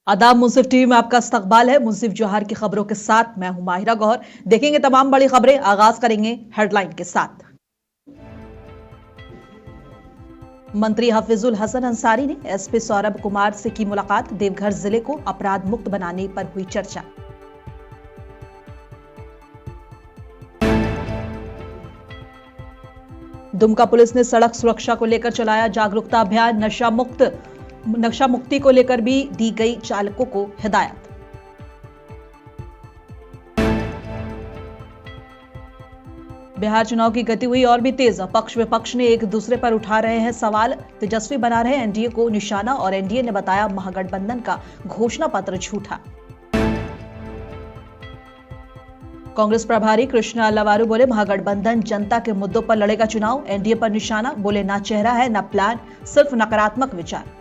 आदाब मुंसिफ टीवी में आपका इस्तकबाल है। मुंसिफ जोहर की खबरों के साथ मैं हूं माहिरा गौहर। देखेंगे तमाम बड़ी खबरें। आगाज करेंगे हेडलाइन के साथ। मंत्री हफीजुल हसन अंसारी ने एसपी सौरभ कुमार से की मुलाकात। देवघर जिले को अपराध मुक्त बनाने पर हुई चर्चा। दुमका पुलिस ने सड़क सुरक्षा को लेकर चलाया जागरूकता अभियान। नशा मुक्ति को लेकर भी दी गई चालकों को हिदायत। बिहार चुनाव की गति हुई और भी तेज। पक्ष विपक्ष ने एक दूसरे पर उठा रहे हैं सवाल। तेजस्वी बना रहे एनडीए को निशाना और एनडीए ने बताया महागठबंधन का घोषणा पत्र झूठा। कांग्रेस प्रभारी कृष्ण अल्लावारू बोले महागठबंधन जनता के मुद्दों पर लड़ेगा चुनाव। एनडीए पर निशाना। बोले ना चेहरा है ना प्लान, सिर्फ नकारात्मक विचार।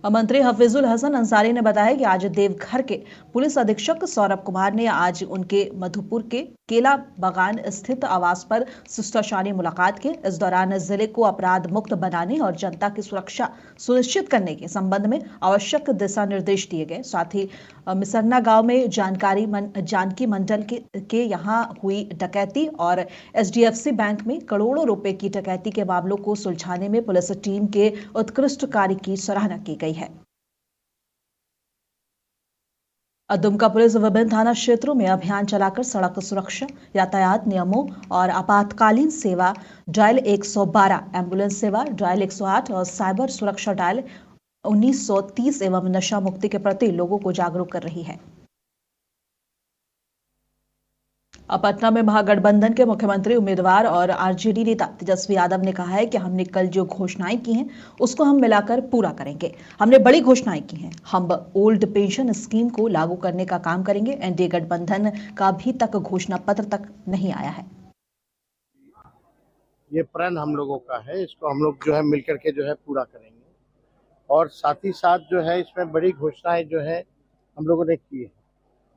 मंत्री हफीजुल हसन अंसारी ने बताया कि आज देवघर के पुलिस अधीक्षक सौरभ कुमार ने आज उनके मधुपुर के केला बागान स्थित आवास पर शिष्टाचारी मुलाकात की। इस दौरान जिले को अपराध मुक्त बनाने और जनता की सुरक्षा सुनिश्चित करने के संबंध में आवश्यक दिशा निर्देश दिए गए। साथ ही मिसरना गांव में जानकी मंडल के यहां हुई डकैती और एचडीएफसी बैंक में करोड़ों रुपए की डकैती के मामलों को सुलझाने में पुलिस टीम के उत्कृष्ट कार्य की सराहना की गई है। दुमका पुलिस विभिन्न थाना क्षेत्रों में अभियान चलाकर सड़क सुरक्षा, यातायात नियमों और आपातकालीन सेवा डायल 112, एम्बुलेंस सेवा डायल 108 और साइबर सुरक्षा डायल 1930 एवं नशा मुक्ति के प्रति लोगों को जागरूक कर रही है। पटना में महागठबंधन के मुख्यमंत्री उम्मीदवार और आरजेडी नेता तेजस्वी यादव ने कहा है कि हमने कल जो घोषणाएं की हैं उसको हम मिलाकर पूरा करेंगे। हमने बड़ी घोषणाएं की हैं। हम ओल्ड पेंशन स्कीम को लागू करने का काम करेंगे। एनडीए गठबंधन का अभी तक घोषणा पत्र तक नहीं आया है। ये प्रण हम लोगों का है, इसको हम लोग जो है मिलकर के जो है पूरा करेंगे। और साथ ही साथ जो है इसमें बड़ी घोषणाएं जो है हम लोगों ने की है।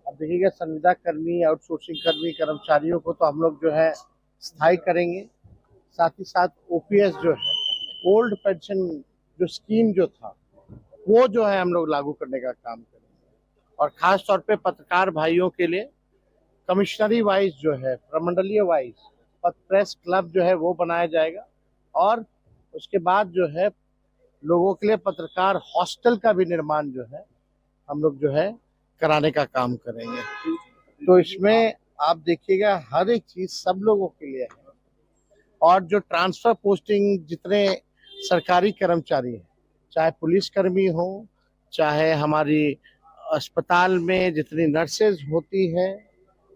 अब देखिएगा, संविदा कर्मी, आउटसोर्सिंग कर्मी, कर्मचारियों को तो हम लोग जो है स्थायी करेंगे। साथ ही साथ ओपीएस जो है, ओल्ड पेंशन जो स्कीम जो था, वो जो है हम लोग लागू करने का काम करेंगे। और खास तौर पे पत्रकार भाइयों के लिए कमिश्नरी वाइज जो है, प्रमंडलीय वाइज प्रेस क्लब जो है वो बनाया जाएगा। और उसके बाद जो है लोगों के लिए पत्रकार हॉस्टल का भी निर्माण जो है हम लोग जो है कराने का काम करेंगे। तो इसमें आप देखिएगा हर एक चीज सब लोगों के लिए है। और जो ट्रांसफर पोस्टिंग जितने सरकारी कर्मचारी हैं, चाहे पुलिसकर्मी हो, चाहे हमारी अस्पताल में जितनी नर्सेज होती हैं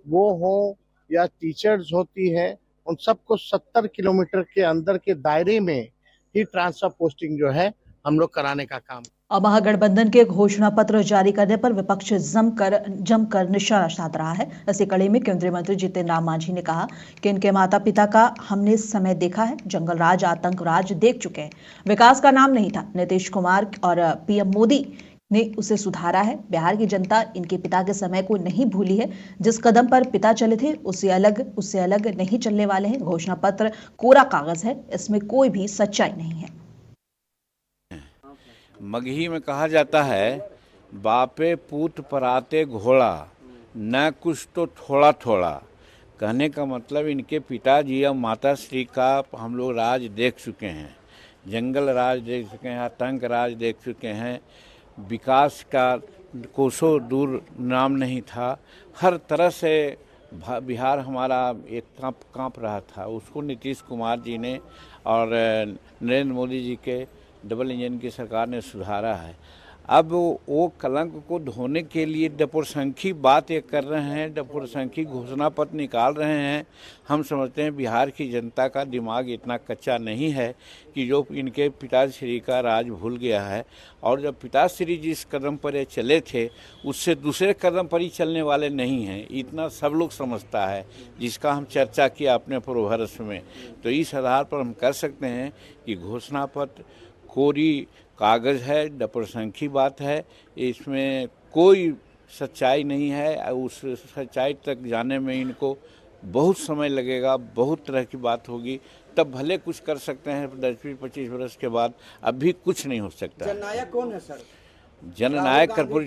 वो हो, या टीचर्स होती है, उन सबको 70 किलोमीटर के अंदर के दायरे में ही ट्रांसफर पोस्टिंग जो है हम लोग कराने का काम। महागठबंधन के घोषणा पत्र जारी करने पर विपक्ष जमकर निशाना साध रहा है। इसी कड़ी में केंद्रीय मंत्री जितिन राम मांझी ने कहा कि इनके माता पिता का हमने समय देखा है, जंगल राज, आतंक राज देख चुके हैं। विकास का नाम नहीं था। नीतीश कुमार और पीएम मोदी ने उसे सुधारा है। बिहार की जनता इनके पिता के समय को नहीं भूली है। जिस कदम पर पिता चले थे उससे अलग नहीं चलने वाले हैं। घोषणा पत्र कोरा कागज है, इसमें कोई भी सच्चाई नहीं है। मगही में कहा जाता है, बापे पूत पराते घोड़ा, न कुछ तो थोड़ा थोड़ा। कहने का मतलब इनके पिताजी और माताश्री का हम लोग राज देख चुके हैं। जंगल राज देख चुके हैं, आतंक राज देख चुके हैं। विकास का कोसों दूर नाम नहीं था। हर तरह से बिहार हमारा एक कांप रहा था। उसको नीतीश कुमार जी ने और नरेंद्र मोदी जी के डबल इंजन की सरकार ने सुधारा है। अब वो कलंक को धोने के लिए डपुरसंखी बात ये कर रहे हैं, डपुरसंखी घोषणा पत्र निकाल रहे हैं। हम समझते हैं बिहार की जनता का दिमाग इतना कच्चा नहीं है कि जो इनके पिताश्री का राज भूल गया है। और जब पिताश्री जिस कदम पर ये चले थे उससे दूसरे कदम पर ही चलने वाले नहीं हैं, इतना सब लोग समझता है, जिसका हम चर्चा किया अपने पूर्ववर्ष में। तो इस आधार पर हम कह सकते हैं कि घोषणा पत्र कोरी कागज़ है, डपुरसंखी बात है। इसमें कोई सच्चाई नहीं है। उस सच्चाई तक जाने में इनको बहुत समय लगेगा, बहुत तरह की बात होगी, तब भले कुछ कर सकते हैं 10-25 वर्ष के बाद, अभी कुछ नहीं हो सकता। जननायक कौन है सर? जननायक कर्पूरी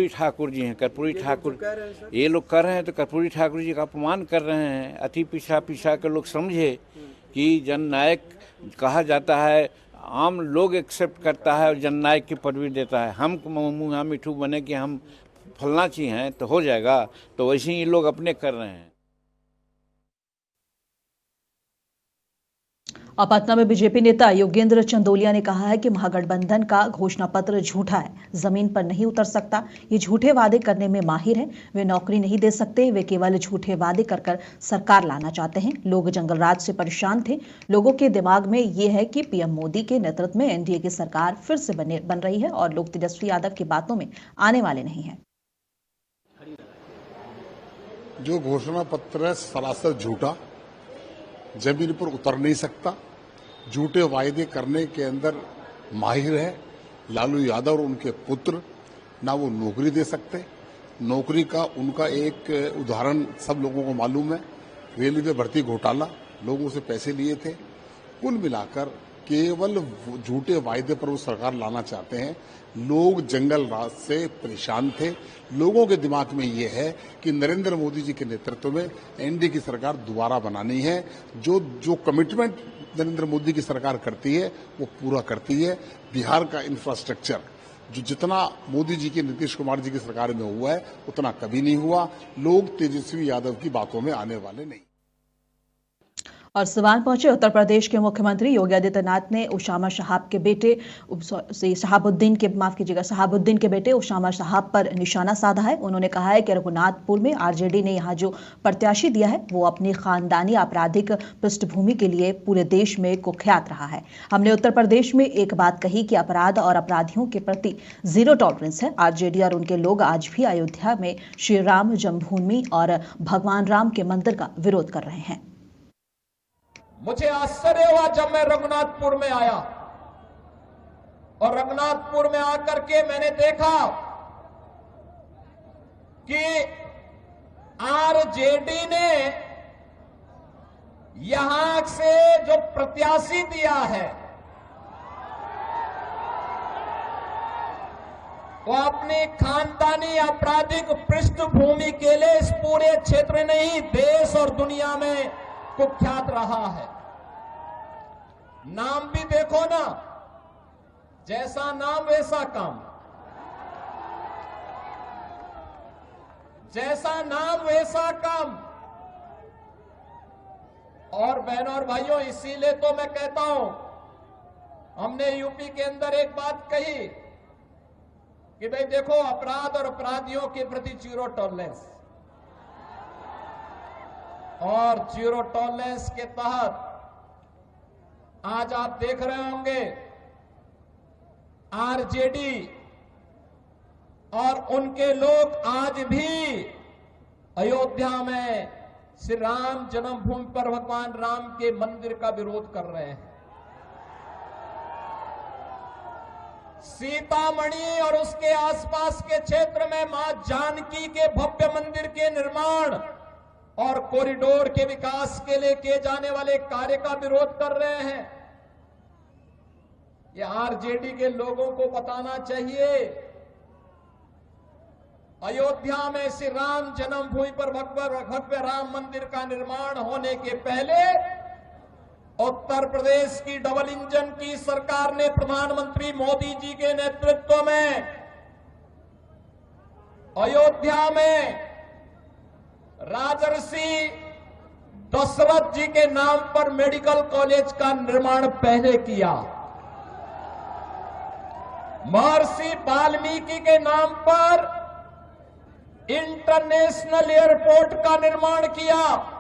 ठाकुर जी हैं। कर्पूरी ठाकुर ये लोग कर रहे हैं तो कर्पूरी ठाकुर जी का अपमान कर रहे हैं। अति पिछा के लोग समझे कि जननायक कहा जाता है, आम लोग एक्सेप्ट करता है और जननायक की पदवी देता है। हम मुँह मिठू बने कि हम फलना चीज हैं तो हो जाएगा, तो वैसे ही ये लोग अपने कर रहे हैं। और पटना में बीजेपी नेता योगेंद्र चंदोलिया ने कहा है कि महागठबंधन का घोषणा पत्र झूठा है, जमीन पर नहीं उतर सकता। ये झूठे वादे करने में माहिर हैं। वे नौकरी नहीं दे सकते, वे केवल झूठे वादे कर सरकार लाना चाहते हैं। लोग जंगल राज से परेशान थे। लोगों के दिमाग में ये है कि पीएम मोदी के नेतृत्व में एनडीए की सरकार फिर से बन रही है और लोग तेजस्वी यादव की बातों में आने वाले नहीं हैं। जो घोषणा पत्र है सरासर झूठा, जमीन पर उतर नहीं सकता, झूठे वायदे करने के अंदर माहिर है। लालू यादव और उनके पुत्र ना वो नौकरी दे सकते। नौकरी का उनका एक उदाहरण सब लोगों को मालूम है, रेलवे भर्ती घोटाला, लोगों से पैसे लिए थे। कुल मिलाकर केवल झूठे वायदे पर वो सरकार लाना चाहते हैं। लोग जंगल राज से परेशान थे। लोगों के दिमाग में ये है कि नरेंद्र मोदी जी के नेतृत्व में एनडीए की सरकार दोबारा बनानी है। जो कमिटमेंट नरेंद्र मोदी की सरकार करती है वो पूरा करती है। बिहार का इंफ्रास्ट्रक्चर जो जितना मोदी जी के नीतीश कुमार जी की सरकार में हुआ है उतना कभी नहीं हुआ। लोग तेजस्वी यादव की बातों में आने वाले नहीं। और सिवान पहुंचे उत्तर प्रदेश के मुख्यमंत्री योगी आदित्यनाथ ने उसामा साहब के बेटे शहाबुद्दीन के बेटे उसामा साहब पर निशाना साधा है। उन्होंने कहा है कि रघुनाथपुर में आरजेडी ने यहां जो प्रत्याशी दिया है वो अपनी खानदानी आपराधिक पृष्ठभूमि के लिए पूरे देश में कुख्यात रहा है। हमने उत्तर प्रदेश में एक बात कही कि अपराध और अपराधियों के प्रति जीरो टॉलरेंस है। आरजेडी और उनके लोग आज भी अयोध्या में श्री राम जन्मभूमि और भगवान राम के मंदिर का विरोध कर रहे हैं। मुझे आश्चर्य हुआ जब मैं रघुनाथपुर में आया और रघुनाथपुर में आकर के मैंने देखा कि आरजेडी ने यहां से जो प्रत्याशी दिया है वो अपनी खानदानी आपराधिक पृष्ठभूमि के लिए इस पूरे क्षेत्र नहीं देश और दुनिया में कुख्यात रहा है। नाम भी देखो ना, जैसा नाम वैसा काम, जैसा नाम वैसा काम। और बहनों और भाइयों, इसीलिए तो मैं कहता हूं, हमने यूपी के अंदर एक बात कही कि भाई देखो, अपराध और अपराधियों के प्रति जीरो टॉलरेंस, और जीरो टॉलरेंस के तहत आज आप देख रहे होंगे आरजेडी और उनके लोग आज भी अयोध्या में श्री राम जन्मभूमि पर भगवान राम के मंदिर का विरोध कर रहे हैं। सीतामढ़ी और उसके आसपास के क्षेत्र में मां जानकी के भव्य मंदिर के निर्माण और कॉरिडोर के विकास के लिए किए जाने वाले कार्य का विरोध कर रहे हैं। ये आरजेडी के लोगों को बताना चाहिए, अयोध्या में श्री राम जन्मभूमि पर भव्य राम मंदिर का निर्माण होने के पहले उत्तर प्रदेश की डबल इंजन की सरकार ने प्रधानमंत्री मोदी जी के नेतृत्व में अयोध्या में राजर्षि दशरथ जी के नाम पर मेडिकल कॉलेज का निर्माण पहले किया, महर्षि वाल्मीकि के नाम पर इंटरनेशनल एयरपोर्ट का निर्माण किया।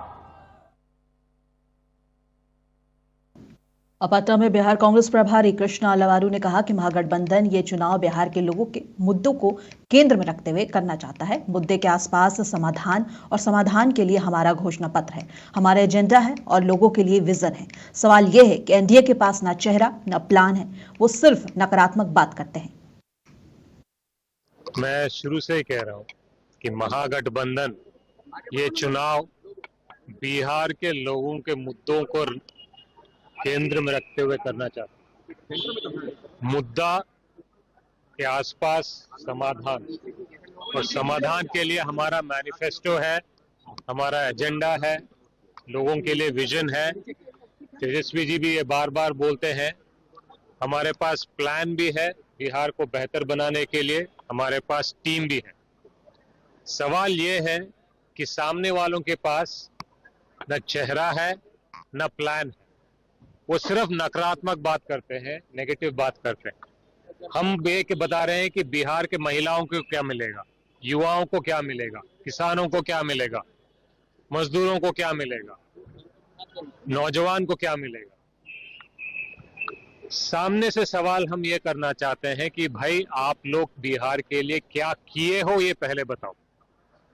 पटना में बिहार कांग्रेस प्रभारी कृष्णा लवारू ने कहा कि महागठबंधन ये चुनाव बिहार के लोगों के मुद्दों को केंद्र में रखते हुए करना चाहता है। मुद्दे के आसपास समाधान, और समाधान के लिए हमारा घोषणा पत्र है, हमारा एजेंडा है और लोगों के लिए विजन है। सवाल यह है कि एनडीए के पास ना चेहरा ना प्लान है, वो सिर्फ नकारात्मक बात करते हैं। मैं शुरू से ही कह रहा हूं कि महागठबंधन ये चुनाव बिहार के लोगों के मुद्दों को केंद्र में रखते हुए करना चाहते हैं। मुद्दा के आसपास समाधान, और समाधान के लिए हमारा मैनिफेस्टो है, हमारा एजेंडा है, लोगों के लिए विजन है। तेजस्वी जी भी ये बार बार बोलते हैं। हमारे पास प्लान भी है बिहार को बेहतर बनाने के लिए, हमारे पास टीम भी है। सवाल ये है कि सामने वालों के पास न चेहरा है न प्लान है, वो सिर्फ नकारात्मक बात करते हैं, नेगेटिव बात करते हैं। हम ये बता रहे हैं कि बिहार के महिलाओं को क्या मिलेगा, युवाओं को क्या मिलेगा, किसानों को क्या मिलेगा, मजदूरों को क्या मिलेगा, नौजवान को क्या मिलेगा। सामने से सवाल हम ये करना चाहते हैं कि भाई आप लोग बिहार के लिए क्या किए हो ये पहले बताओ,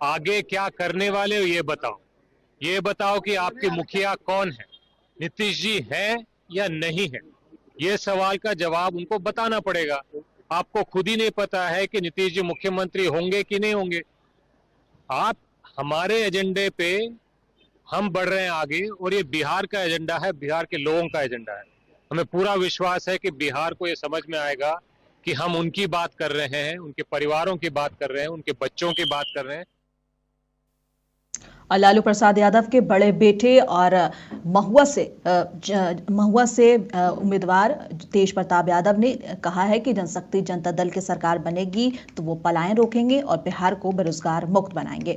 आगे क्या करने वाले हो ये बताओ। ये बताओ कि आपके मुखिया कौन है, नीतीश जी है या नहीं है। ये सवाल का जवाब उनको बताना पड़ेगा। आपको खुद ही नहीं पता है कि नीतीश जी मुख्यमंत्री होंगे कि नहीं होंगे। आप हमारे एजेंडे पे हम बढ़ रहे हैं आगे, और ये बिहार का एजेंडा है, बिहार के लोगों का एजेंडा है। हमें पूरा विश्वास है कि बिहार को ये समझ में आएगा कि हम उनकी बात कर रहे हैं, उनके परिवारों की बात कर रहे हैं, उनके बच्चों की बात कर रहे हैं। लालू प्रसाद यादव के बड़े बेटे और महुआ से उम्मीदवार तेज प्रताप यादव ने कहा है कि जनशक्ति जनता दल की सरकार बनेगी तो वो पलायन रोकेंगे और बिहार को बेरोजगार मुक्त बनाएंगे।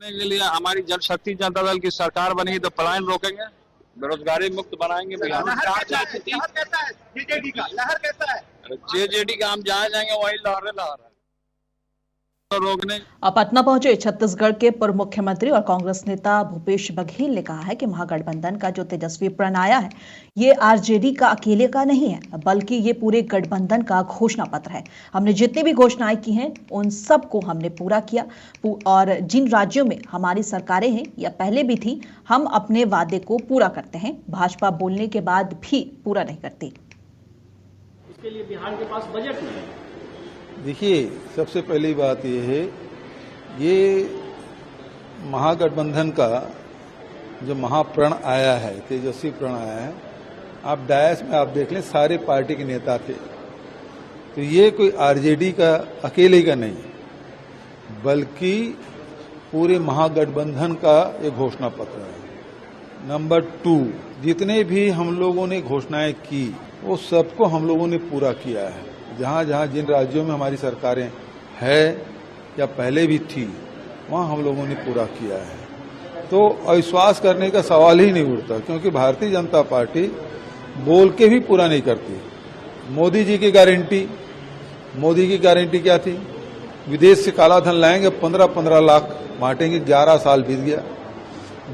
के लिए हमारी जनशक्ति जनता दल की सरकार बनेगी तो पलायन रोकेंगे, बेरोजगारी मुक्त बनाएंगे। जेजेडी का हम जहाँ जाएंगे वही लहर है। अब पटना पहुंचे छत्तीसगढ़ के पूर्व मुख्यमंत्री और कांग्रेस नेता भूपेश बघेल ने कहा है कि महागठबंधन का जो तेजस्वी प्रण आया है ये आरजेडी का अकेले का नहीं है, बल्कि ये पूरे गठबंधन का घोषणा पत्र है। हमने जितनी भी घोषणाएं की हैं उन सब को हमने पूरा किया, और जिन राज्यों में हमारी सरकारें हैं या पहले भी थी, हम अपने वादे को पूरा करते हैं। भाजपा बोलने के बाद भी पूरा नहीं करती। इसके लिए बिहार के पास बजट नहीं है। देखिए, सबसे पहली बात यह है, ये महागठबंधन का जो महाप्रण आया है, तेजस्वी प्रण आया है, आप डायस में आप देख लें सारे पार्टी के नेता थे, तो ये कोई आरजेडी का अकेले का नहीं, बल्कि पूरे महागठबंधन का एक घोषणा पत्र है। नंबर 2, जितने भी हम लोगों ने घोषणाएं की वो सबको हम लोगों ने पूरा किया है। जहां जहां जिन राज्यों में हमारी सरकारें हैं या पहले भी थी, वहां हम लोगों ने पूरा किया है। तो अविश्वास करने का सवाल ही नहीं उठता, क्योंकि भारतीय जनता पार्टी बोल के भी पूरा नहीं करती। मोदी जी की गारंटी क्या थी? विदेश से काला धन लाएंगे, 15-15 लाख बांटेंगे, 11 साल बीत गया।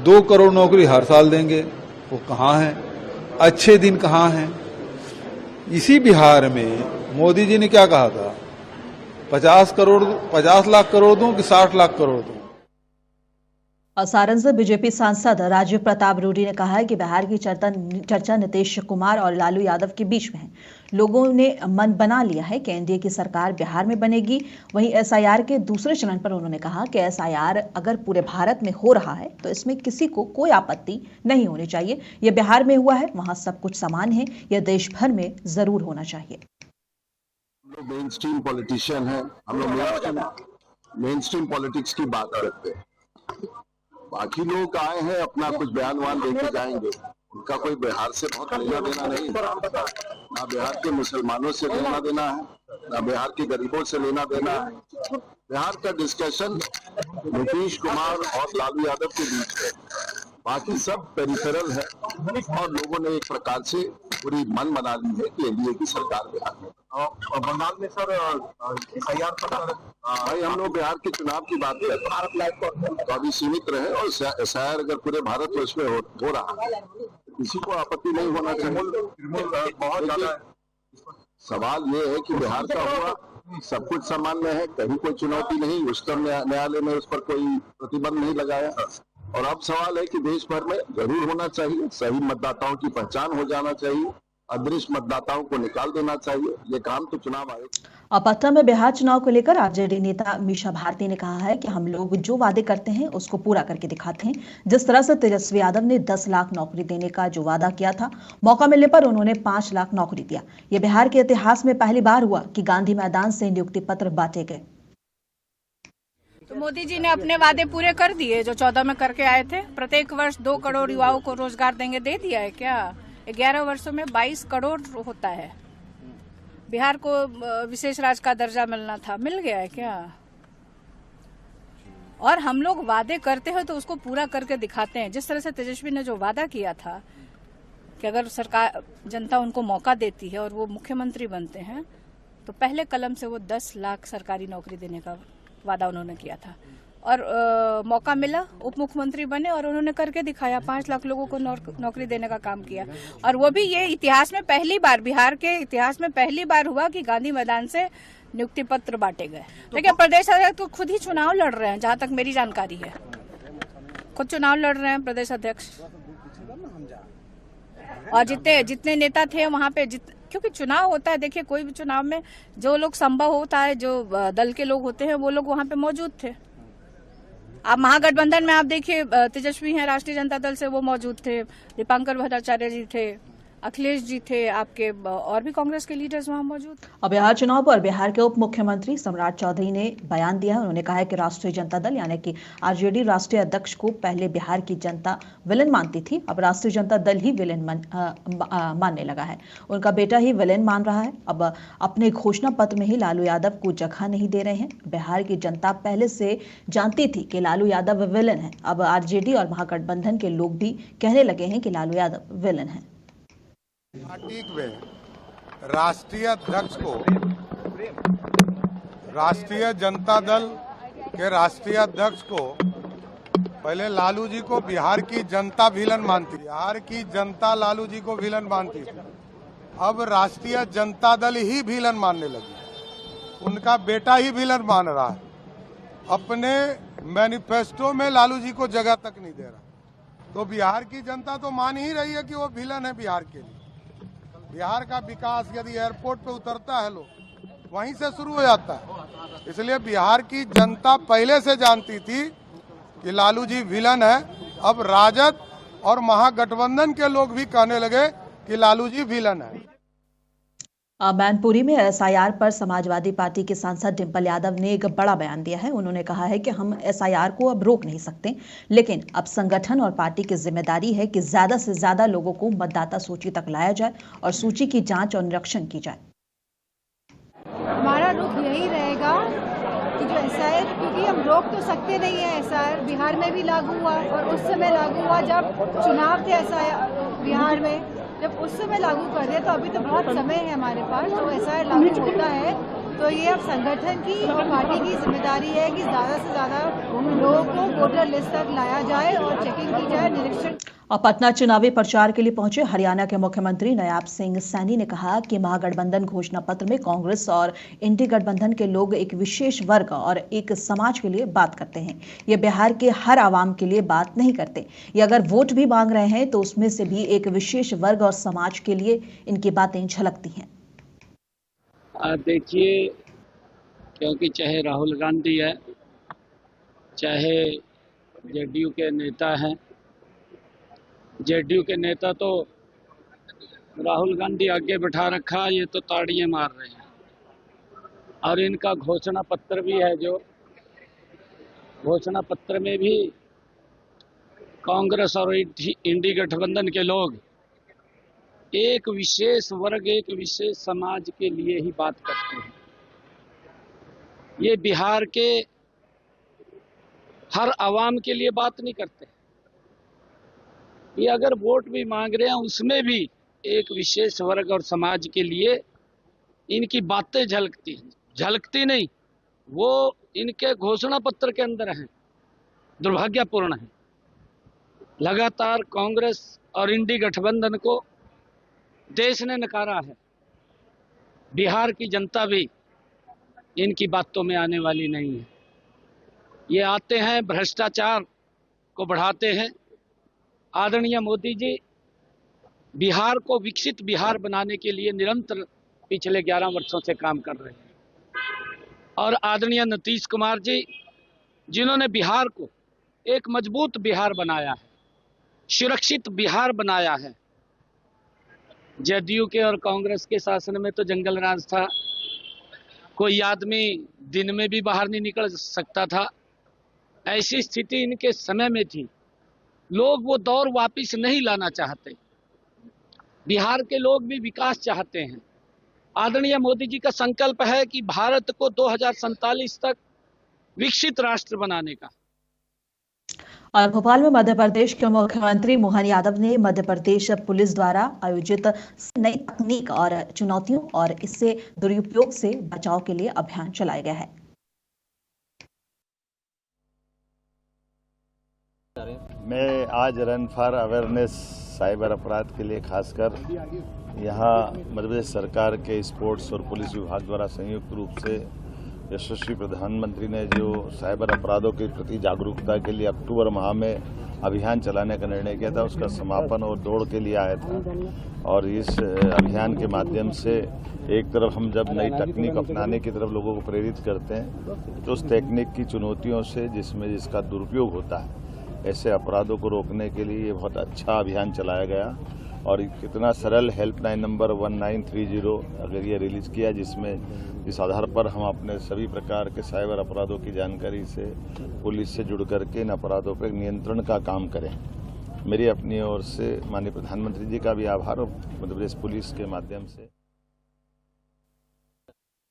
2 करोड़ नौकरी हर साल देंगे, वो कहाँ है? अच्छे दिन कहाँ हैं? इसी बिहार में मोदी जी ने क्या कहा था? 50 लाख करोड़ दूं कि 60 लाख करोड़ दूं? और सारण से बीजेपी सांसद राजीव प्रताप रूडी ने कहा है कि बिहार की चर्चा नीतीश कुमार और लालू यादव के बीच में है। लोगों ने मन बना लिया है कि एनडीए की सरकार बिहार में बनेगी। वहीं एसआईआर के दूसरे चरण पर उन्होंने कहा कि एसआईआर अगर पूरे भारत में हो रहा है तो इसमें किसी को कोई आपत्ति नहीं होनी चाहिए। यह बिहार में हुआ है, वहां सब कुछ समान है, यह देश भर में जरूर होना चाहिए। हम लोग मेन स्ट्रीम पॉलिटिशियन हैं, हम लोग मेन स्ट्रीम पॉलिटिक्स की बात करते हैं। बाकी लोग आए हैं अपना कुछ बयान देके जाएंगे, उनका कोई बिहार से बहुत लेना देना नहीं, ना बिहार के मुसलमानों से लेना देना है, ना बिहार के गरीबों से लेना देना है। बिहार का डिस्कशन नीतीश कुमार और लालू यादव के बीच है, बाकी सब पेरिफेरल है, और लोगों ने एक प्रकार से पूरी मन बना ली है कि एनडीए की सरकार बिहार में। और बंगाल में सर एसआईआर पर भाई हम लोग बिहार के चुनाव की बात करते हैं, भारत लाइव तो अभी सीमित रहे, और एसआईआर अगर पूरे भारत वर्ष में हो रहा है किसी को आपत्ति नहीं होना चाहिए। बहुत ज्यादा सवाल ये है कि बिहार का हुआ, सब कुछ सामान्य है, कहीं कोई चुनौती नहीं, उच्चतम न्यायालय ने उस पर कोई प्रतिबंध नहीं लगाया, और अब सवाल है कि देश भर में जरूर होना चाहिए, सही मतदाताओं की पहचान हो जाना चाहिए, अदृश्य मतदाताओं को निकाल देना चाहिए। ये काम तो चुनाव आयोग। अब पटना में बिहार चुनाव को लेकर आरजेडी नेता मीशा भारती ने कहा है कि हम लोग जो वादे करते हैं उसको पूरा करके दिखाते हैं। जिस तरह से तेजस्वी यादव ने 10 लाख नौकरी देने का जो वादा किया था, मौका मिलने पर उन्होंने 5 लाख नौकरी दिया। यह बिहार के इतिहास में पहली बार हुआ कि गांधी मैदान से नियुक्ति पत्र बांटे गए। तो मोदी जी ने अपने वादे पूरे कर दिए जो 14 में करके आए थे। प्रत्येक वर्ष 2 करोड़ युवाओं को रोजगार देंगे, दे दिया है क्या? 11 वर्षों में 22 करोड़ होता है। बिहार को विशेष राज्य का दर्जा मिलना था, मिल गया है क्या? और हम लोग वादे करते हैं तो उसको पूरा करके दिखाते हैं। जिस तरह से तेजस्वी ने जो वादा किया था कि अगर सरकार जनता उनको मौका देती है और वो मुख्यमंत्री बनते हैं तो पहले कलम से वो 10 लाख सरकारी नौकरी देने का वादा उन्होंने किया था और मौका मिला, उप मुख्यमंत्री बने और उन्होंने करके दिखाया। 5 लाख लोगों को नौकरी देने का काम किया। और वो भी ये इतिहास में पहली बार, बिहार के इतिहास में पहली बार हुआ कि गांधी मैदान से नियुक्ति पत्र बांटे गए। देखिए, प्रदेश अध्यक्ष तो खुद ही चुनाव लड़ रहे हैं, जहां तक मेरी जानकारी है। खुद चुनाव लड़ रहे हैं प्रदेश अध्यक्ष। और जितने नेता थे वहां पे क्योंकि चुनाव होता है, देखिए कोई भी चुनाव में जो लोग संभव होता है, जो दल के लोग होते हैं, वो लोग वहां पे मौजूद थे। अब महागठबंधन में आप देखिए, तेजस्वी हैं राष्ट्रीय जनता दल से, वो मौजूद थे। दीपांकर भट्टाचार्य जी थे, अखिलेश जी थे, आपके और भी कांग्रेस के लीडर्स वहां मौजूद। अब बिहार चुनाव पर बिहार के उप मुख्यमंत्री सम्राट चौधरी ने बयान दिया है। उन्होंने कहा है कि राष्ट्रीय जनता दल यानी कि आरजेडी राष्ट्रीय अध्यक्ष को पहले बिहार की जनता विलेन मानती थी, अब राष्ट्रीय जनता दल ही विलेन मानने लगा है। उनका बेटा ही विलेन मान रहा है। अब अपने घोषणा पत्र में ही लालू यादव को जगह नहीं दे रहे हैं। बिहार की जनता पहले से जानती थी कि लालू यादव विलेन है। अब आरजेडी और महागठबंधन के लोग भी कहने लगे हैं कि लालू यादव विलेन है। पार्टी में राष्ट्रीय अध्यक्ष को राष्ट्रीय जनता दल के राष्ट्रीय अध्यक्ष को पहले लालू जी को बिहार की जनता विलन मानती, बिहार की जनता लालू जी को विलन मानती थी। अब राष्ट्रीय जनता दल ही विलन मानने लगी, उनका बेटा ही विलन मान रहा है। अपने मैनिफेस्टो में लालू जी को जगह तक नहीं दे रहा, तो बिहार की जनता तो मान ही रही है कि वो विलन है बिहार के लिए। बिहार का विकास यदि एयरपोर्ट पे उतरता है लोग, वहीं से शुरू हो जाता है। इसलिए बिहार की जनता पहले से जानती थी कि लालू जी विलन है। अब राजद और महागठबंधन के लोग भी कहने लगे कि लालू जी विलन है। मैनपुरी में एसआईआर पर समाजवादी पार्टी के सांसद डिंपल यादव ने एक बड़ा बयान दिया है। उन्होंने कहा है कि हम एसआईआर को अब रोक नहीं सकते, लेकिन अब संगठन और पार्टी की जिम्मेदारी है कि ज्यादा से ज्यादा लोगों को मतदाता सूची तक लाया जाए और सूची की जांच और निरीक्षण की जाए। हमारा रुख यही रहेगा कि जो एसआईआर, क्योंकि हम रोक तो सकते नहीं है। एसआईआर बिहार में भी लागू हुआ और उस समय लागू हुआ जब चुनाव थे। एसआईआर बिहार में जब उस समय लागू कर दिया, तो अभी तो बहुत समय है हमारे पास। तो एसआईआर लागू होता है तो ये अब संगठन की और पार्टी की जिम्मेदारी है कि ज़्यादा से ज़्यादा लोगों को वोटर लिस्ट तक लाया जाए और चेकिंग की जाए, निरीक्षण। और पटना चुनावी प्रचार के लिए पहुंचे हरियाणा के मुख्यमंत्री नायाब सिंह सैनी ने कहा कि महागठबंधन घोषणा पत्र में कांग्रेस और इंडी गठबंधन के लोग एक विशेष वर्ग और एक समाज के लिए बात करते हैं। ये बिहार के हर आवाम के लिए बात नहीं करते। ये अगर वोट भी मांग रहे हैं तो उसमें से भी एक विशेष वर्ग और समाज के लिए इनकी बातें झलकती हैं। देखिए, क्योंकि चाहे राहुल गांधी है, चाहे जेडीयू के नेता हैं, जेडीयू के नेता तो राहुल गांधी आगे बैठा रखा, ये तो ताड़ियां मार रहे हैं। और इनका घोषणा पत्र भी है, जो घोषणा पत्र में भी कांग्रेस और इंडी गठबंधन के लोग एक विशेष वर्ग, एक विशेष समाज के लिए ही बात करते हैं। ये बिहार के हर आवाम के लिए बात नहीं करते। ये अगर वोट भी मांग रहे हैं, उसमें भी एक विशेष वर्ग और समाज के लिए इनकी बातें झलकती नहीं, वो इनके घोषणा पत्र के अंदर है। दुर्भाग्यपूर्ण है। लगातार कांग्रेस और इंडी गठबंधन को देश ने नकारा है। बिहार की जनता भी इनकी बातों में आने वाली नहीं है। ये आते हैं, भ्रष्टाचार को बढ़ाते हैं। आदरणीय मोदी जी बिहार को विकसित बिहार बनाने के लिए निरंतर पिछले 11 वर्षों से काम कर रहे हैं। और आदरणीय नीतीश कुमार जी, जिन्होंने बिहार को एक मजबूत बिहार बनाया है, सुरक्षित बिहार बनाया है। जदयू के और कांग्रेस के शासन में तो जंगल राज था, कोई आदमी दिन में भी बाहर नहीं निकल सकता था। ऐसी स्थिति इनके समय में थी। लोग वो दौर वापस नहीं लाना चाहते। बिहार के लोग भी विकास चाहते हैं। आदरणीय मोदी जी का संकल्प है कि भारत को 2047 तक विकसित राष्ट्र बनाने का। और भोपाल में मध्य प्रदेश के मुख्यमंत्री मोहन यादव ने मध्य प्रदेश पुलिस द्वारा आयोजित नई तकनीक और चुनौतियों और इससे दुरुपयोग से बचाव के लिए अभियान चलाया गया है। मैं आज रन फॉर अवेयरनेस साइबर अपराध के लिए खासकर यहाँ मध्य प्रदेश सरकार के स्पोर्ट्स और पुलिस विभाग द्वारा संयुक्त रूप से यशस्वी प्रधानमंत्री ने जो साइबर अपराधों के प्रति जागरूकता के लिए अक्टूबर माह में अभियान चलाने का निर्णय किया था, उसका समापन और दौड़ के लिए आया था। और इस अभियान के माध्यम से एक तरफ हम जब नई तकनीक अपनाने की तरफ लोगों को प्रेरित करते हैं, तो उस तकनीक की चुनौतियों से जिसका दुरुपयोग होता है, ऐसे अपराधों को रोकने के लिए ये बहुत अच्छा अभियान चलाया गया। और कितना सरल हेल्पलाइन नंबर 1930 अगर ये रिलीज किया, जिस आधार पर हम अपने सभी प्रकार के साइबर अपराधों की जानकारी से पुलिस से जुड़ करके इन अपराधों पर नियंत्रण का काम करें। मेरी अपनी ओर से माननीय प्रधानमंत्री जी का भी आभार और मध्य प्रदेश पुलिस के माध्यम से।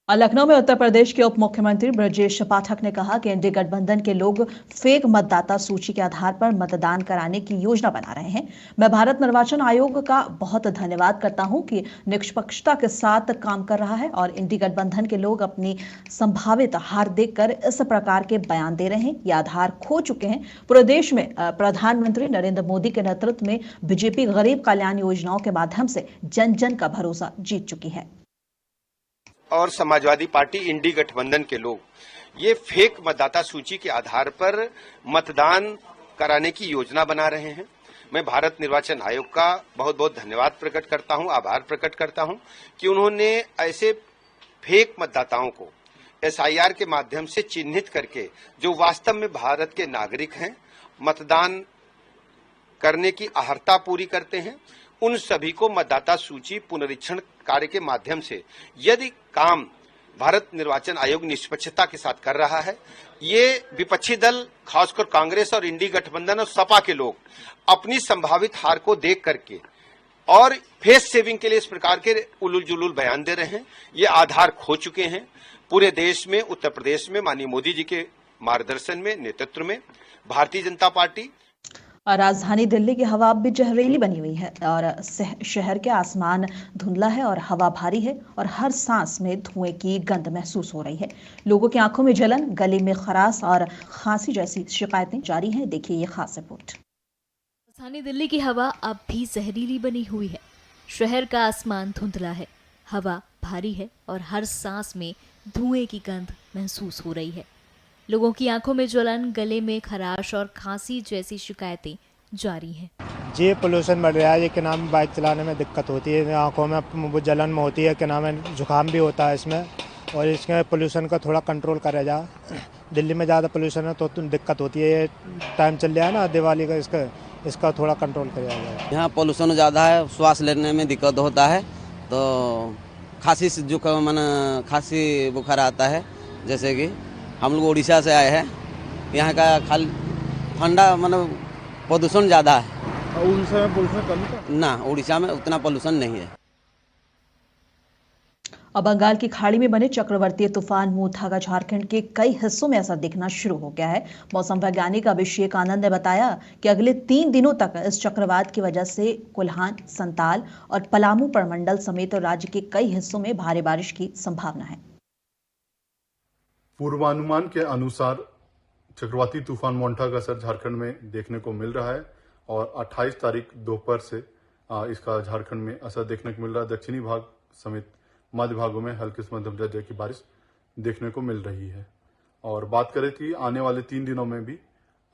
लखनऊ में उत्तर प्रदेश के उप मुख्यमंत्री ब्रजेश पाठक ने कहा कि इंडी गठबंधन के लोग फेक मतदाता सूची के आधार पर मतदान कराने की योजना बना रहे हैं। मैं भारत निर्वाचन आयोग का बहुत धन्यवाद करता हूं कि निष्पक्षता के साथ काम कर रहा है और इंडी गठबंधन के लोग अपनी संभावित हार देखकर इस प्रकार के बयान दे रहे हैं। ये आधार खो चुके हैं। पूरे देश में प्रधानमंत्री नरेंद्र मोदी के नेतृत्व में बीजेपी गरीब कल्याण योजनाओं के माध्यम से जन जन का भरोसा जीत चुकी है। और समाजवादी पार्टी इंडी गठबंधन के लोग ये फेक मतदाता सूची के आधार पर मतदान कराने की योजना बना रहे हैं। मैं भारत निर्वाचन आयोग का बहुत बहुत धन्यवाद प्रकट करता हूं, आभार प्रकट करता हूं कि उन्होंने ऐसे फेक मतदाताओं को एसआईआर के माध्यम से चिन्हित करके, जो वास्तव में भारत के नागरिक हैं, मतदान करने की अहर्ता पूरी करते हैं, उन सभी को मतदाता सूची पुनरीक्षण कार्य के माध्यम से यदि काम भारत निर्वाचन आयोग निष्पक्षता के साथ कर रहा है, ये विपक्षी दल खासकर कांग्रेस और इंडी गठबंधन और सपा के लोग अपनी संभावित हार को देख करके और फेस सेविंग के लिए इस प्रकार के उलूल जुलूल बयान दे रहे हैं। ये आधार खो चुके हैं। पूरे देश में, उत्तर प्रदेश में माननीय मोदी जी के मार्गदर्शन में, नेतृत्व में भारतीय जनता पार्टी और राजधानी दिल्ली की हवा अब भी जहरीली बनी हुई है और शहर के आसमान धुंधला है और हवा भारी है और हर सांस में धुएं की गंध महसूस हो रही है। लोगों की आंखों में जलन, गले में खराश और खांसी जैसी शिकायतें जारी हैं। देखिए ये खास रिपोर्ट। राजधानी दिल्ली की हवा अब भी जहरीली बनी हुई है। शहर का आसमान धुंधला है, हवा भारी है और हर सांस में धुएं की गंध महसूस हो रही है। लोगों की आंखों में जलन, गले में खराश और खांसी जैसी शिकायतें जारी हैं। जी पोल्यूशन बढ़ रहा है, ये क्या नाम है, बाइक चलाने में दिक्कत होती है, आंखों में जलन में होती है, क्या नाम है, जुकाम भी होता है इसमें। और इसके पोल्यूशन का थोड़ा कंट्रोल करा जा। दिल्ली में ज़्यादा पोल्यूशन है तो दिक्कत होती है। ये टाइम चल रहा है ना दिवाली का, इसका थोड़ा कंट्रोल करा जाए। यहाँ पोल्यूशन ज़्यादा है, श्वास लेने में दिक्कत होता है, तो खांसी बुखार आता है। जैसे कि हम लोग उड़ीसा से आए हैं, यहाँ का खाली ठंडा मतलब प्रदूषण ज़्यादा है। उड़ीसा में पोल्यूशन कम है ना, उड़ीसा में उतना पोल्यूशन नहीं है। अब बंगाल की खाड़ी में बने चक्रवातीय तूफान मूथा का झारखंड के कई हिस्सों में असर दिखना शुरू हो गया है। मौसम वैज्ञानिक अभिषेक आनंद ने बताया कि अगले 3 दिनों तक इस चक्रवात की वजह से कोल्हान, संताल और पलामू प्रमंडल समेत राज्य के कई हिस्सों में भारी बारिश की संभावना है। पूर्वानुमान के अनुसार चक्रवाती तूफान मोंटा का असर झारखंड में देखने को मिल रहा है और 28 तारीख दोपहर से इसका झारखंड में असर देखने को मिल रहा है। दक्षिणी भाग समेत मध्य भागों में हल्की से मध्यम दर्जे की बारिश देखने को मिल रही है। और बात करें कि आने वाले 3 दिनों में भी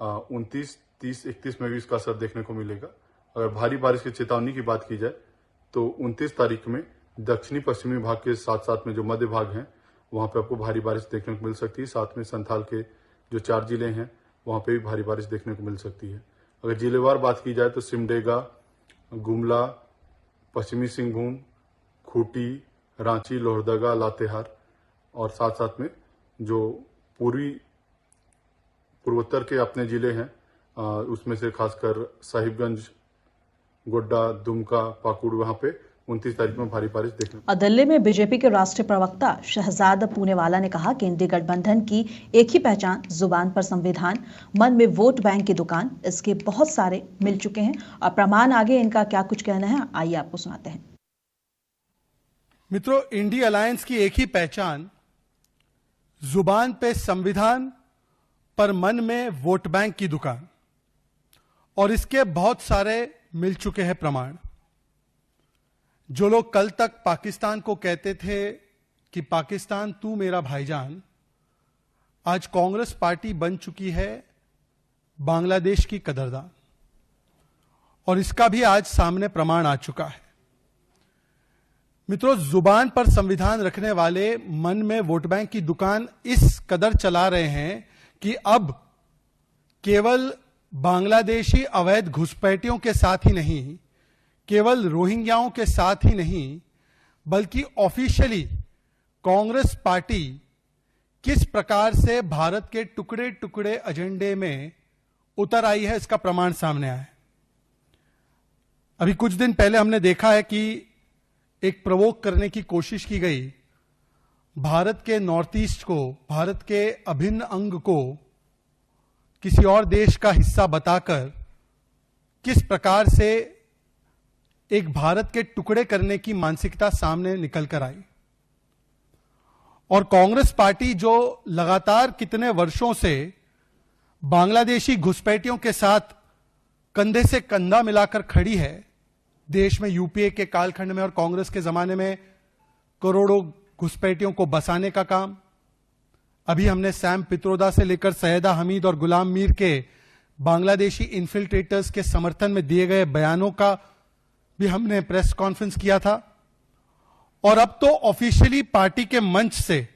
29, 30, 31 में भी इसका असर देखने को मिलेगा अगर भारी बारिश की चेतावनी की बात की जाए तो 29 तारीख में दक्षिणी पश्चिमी भाग के साथ साथ में जो मध्य भाग हैं वहां पे आपको भारी बारिश देखने को मिल सकती है। साथ में संथाल के जो 4 जिले हैं वहां पे भी भारी बारिश देखने को मिल सकती है। अगर जिलेवार बात की जाए तो सिमडेगा, गुमला, पश्चिमी सिंहभूम, खूंटी, रांची, लोहरदगा, लातेहार और साथ साथ में जो पूर्वोत्तर के अपने जिले हैं उसमें से खासकर साहिबगंज, गोड्डा, दुमका, पाकुड़, वहां पे 29 तारीख में भारी बारिश देखने। और दिल्ली में बीजेपी के राष्ट्रीय प्रवक्ता शहजाद पूनेवाला ने कहा कि इंडी गठबंधन की एक ही पहचान, जुबान पर संविधान, मन में वोट बैंक की दुकान, इसके बहुत सारे मिल चुके हैं और प्रमाण आगे इनका क्या कुछ कहना है, आइए आपको सुनाते हैं। मित्रों, इंडी अलायंस की एक ही पहचान, जुबान पे संविधान पर मन में वोट बैंक की दुकान और इसके बहुत सारे मिल चुके हैं प्रमाण। जो लोग कल तक पाकिस्तान को कहते थे कि पाकिस्तान तू मेरा भाईजान, आज कांग्रेस पार्टी बन चुकी है बांग्लादेश की कदरदान और इसका भी आज सामने प्रमाण आ चुका है। मित्रों, जुबान पर संविधान रखने वाले मन में वोट बैंक की दुकान इस कदर चला रहे हैं कि अब केवल बांग्लादेशी अवैध घुसपैठियों के साथ ही नहीं, केवल रोहिंग्याओं के साथ ही नहीं, बल्कि ऑफिशियली कांग्रेस पार्टी किस प्रकार से भारत के टुकड़े टुकड़े एजेंडे में उतर आई है, इसका प्रमाण सामने आया है। अभी कुछ दिन पहले हमने देखा है कि एक प्रवोक करने की कोशिश की गई, भारत के नॉर्थ ईस्ट को, भारत के अभिन्न अंग को किसी और देश का हिस्सा बताकर किस प्रकार से एक भारत के टुकड़े करने की मानसिकता सामने निकल कर आई। और कांग्रेस पार्टी जो लगातार कितने वर्षों से बांग्लादेशी घुसपैठियों के साथ कंधे से कंधा मिलाकर खड़ी है, देश में यूपीए के कालखंड में और कांग्रेस के जमाने में करोड़ों घुसपैठियों को बसाने का काम, अभी हमने सैम पित्रोदा से लेकर सैयदा हमीद और गुलाम मीर के बांग्लादेशी इन्फिल्ट्रेटर्स के समर्थन में दिए गए बयानों का भी हमने प्रेस कॉन्फ्रेंस किया था। और अब तो ऑफिशियली पार्टी के मंच से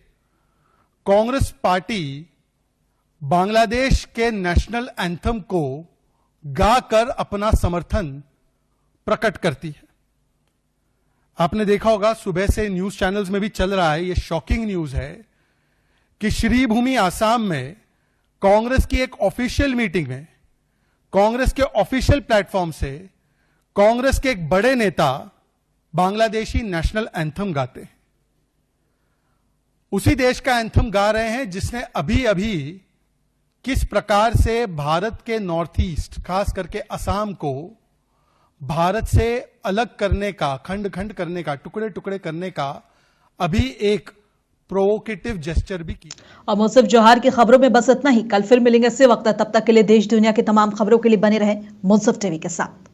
कांग्रेस पार्टी बांग्लादेश के नेशनल एंथम को गाकर अपना समर्थन प्रकट करती है। आपने देखा होगा, सुबह से न्यूज चैनल्स में भी चल रहा है, यह शॉकिंग न्यूज है कि श्रीभूमि आसाम में कांग्रेस की एक ऑफिशियल मीटिंग में, कांग्रेस के ऑफिशियल प्लेटफॉर्म से कांग्रेस के एक बड़े नेता बांग्लादेशी नेशनल एंथम गाते हैं। उसी देश का एंथम गा रहे हैं जिसने अभी अभी किस प्रकार से भारत के नॉर्थ ईस्ट, खास करके असम को भारत से अलग करने का, खंड खंड करने का, टुकड़े टुकड़े करने का अभी एक प्रोवोकेटिव जेस्चर भी की। और मुंसिफ जौहर की खबरों में बस इतना ही। कल फिर मिलेंगे इसी वक्त, तब तक के लिए देश दुनिया की तमाम खबरों के लिए बने रहें मुंसिफ टीवी के साथ।